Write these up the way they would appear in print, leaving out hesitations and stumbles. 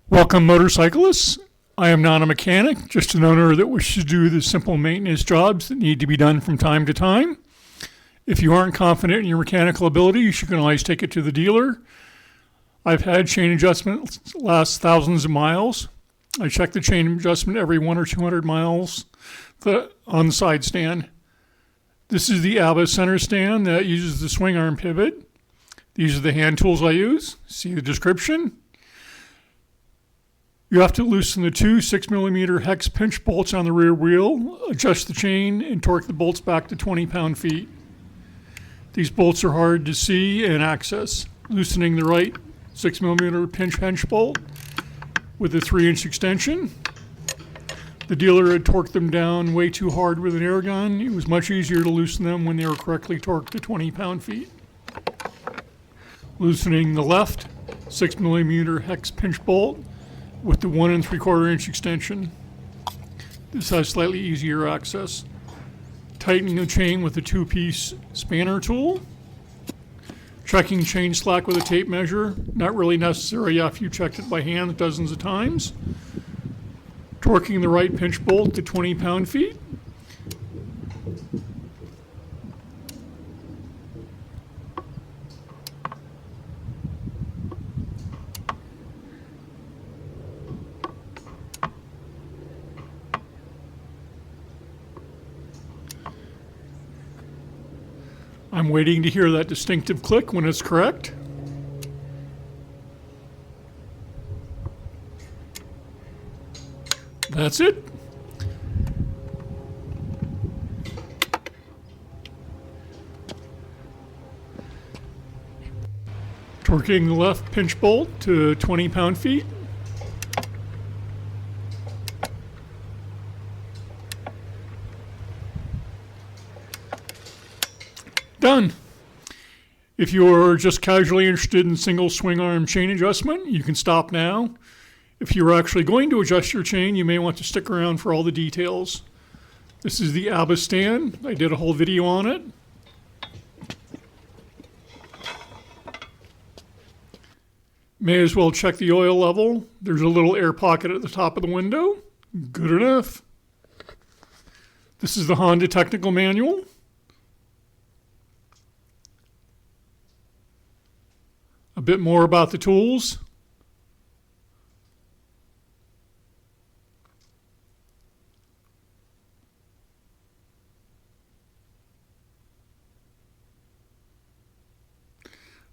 Welcome, motorcyclists. I am not a mechanic, just an owner that wishes to do the simple maintenance jobs that need to be done from time to time. If you aren't confident in your mechanical abilities, you can always take it to the dealer. I've had chain adjustments last thousands of miles. I check the chain adjustment every 100 or 200 miles on the side stand. This is the Abba center stand that uses the swing arm pivot. These are the hand tools I use. See the description. You have to loosen the two 6mm hex pinch bolts on the rear wheel, adjust the chain, and torque the bolts back to 20 pound-feet. These bolts are hard to see and access. Loosening the right 6mm pinch bolt with a 3-inch extension. The dealer had torqued them down way too hard with an air gun. It was much easier to loosen them when they were correctly torqued to 20 pound-feet. Loosening the left 6mm hex pinch bolt with the 1 3/4-inch extension. This has slightly easier access. Tightening the chain with a 2-piece spanner tool. Checking chain slack with a tape measure. Not really necessary after you checked it by hand dozens of times. Torquing the right pinch bolt to 20 pound-feet. I'm waiting to hear that distinctive click when it's correct. That's it. Torquing the left pinch bolt to 20 pound-feet. Done. If you're just casually interested in single swing arm chain adjustment, you can stop now. If you're actually going to adjust your chain, you may want to stick around for all the details. This is the Abba stand. I did a whole video on it. May as well check the oil level. There's a little air pocket at the top of the window. Good enough. This is the Honda technical manual. A bit more about the tools.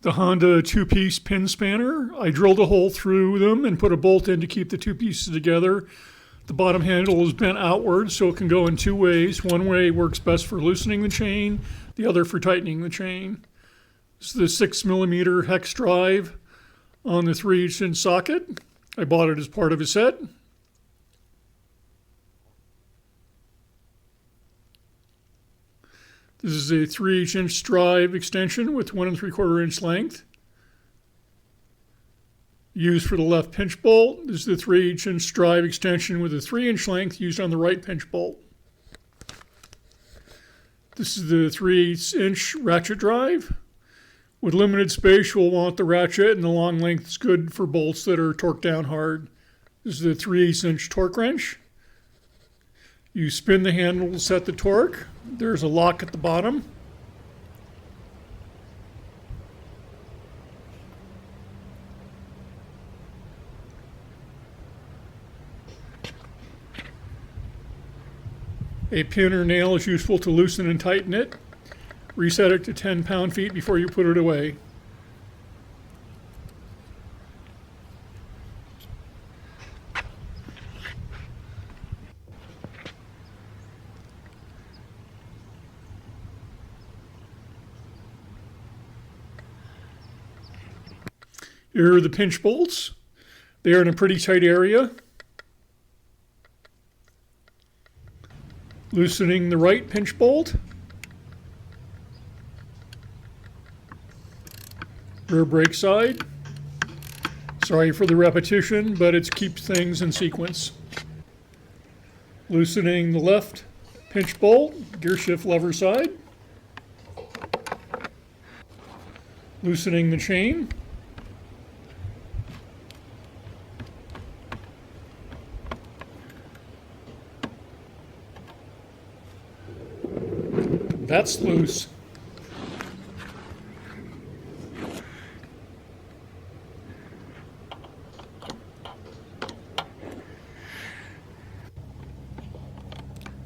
The Honda 2-piece pin spanner. I drilled a hole through them and put a bolt in to keep the two pieces together. The bottom handle is bent outward so it can go in two ways. One way works best for loosening the chain, the other for tightening the chain. This is the 6mm hex drive on the 3-inch socket. I bought it as part of a set. This is a 3-inch drive extension with 1 3/4-inch length. Used for the left pinch bolt. This is the 3-inch drive extension with a 3-inch length used on the right pinch bolt. This is the 3/8-inch ratchet drive. With limited space, you'll want the ratchet, and the long length is good for bolts that are torqued down hard. This is the 3/8-inch torque wrench. You spin the handle to set the torque. There's a lock at the bottom. A pin or nail is useful to loosen and tighten it. Reset it to 10 pound-feet before you put it away. Here are the pinch bolts. They are in a pretty tight area. Loosening the right pinch bolt. Rear brake side. Sorry for the repetition, but it keeps things in sequence. Loosening the left pinch bolt, gear shift lever side. Loosening the chain. that's loose.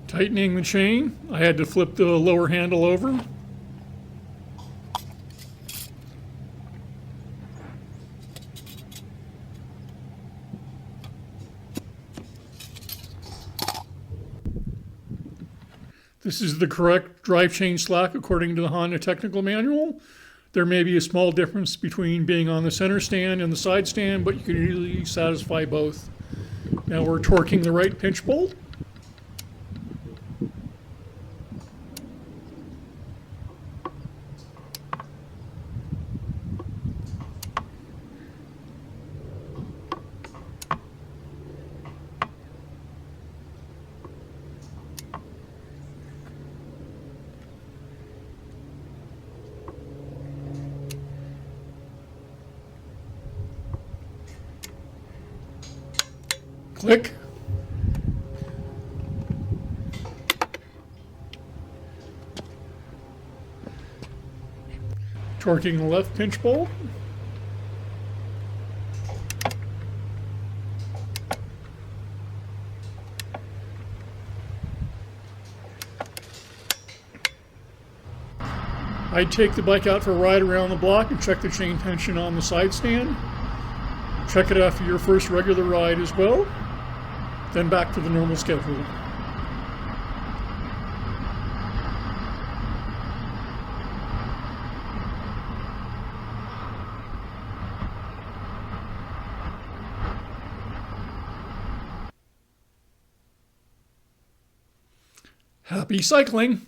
Tightening the chain, I had to flip the lower handle over. This is the correct drive chain slack according to the Honda technical manual. There may be a small difference between being on the center stand and the side stand, but you can usually satisfy both. Now we're torquing the right pinch bolt. Click. Torquing the left pinch bolt. I'd take the bike out for a ride around the block and check the chain tension on the side stand. Check it after your first regular ride as well. Then back to the normal schedule. Happy cycling!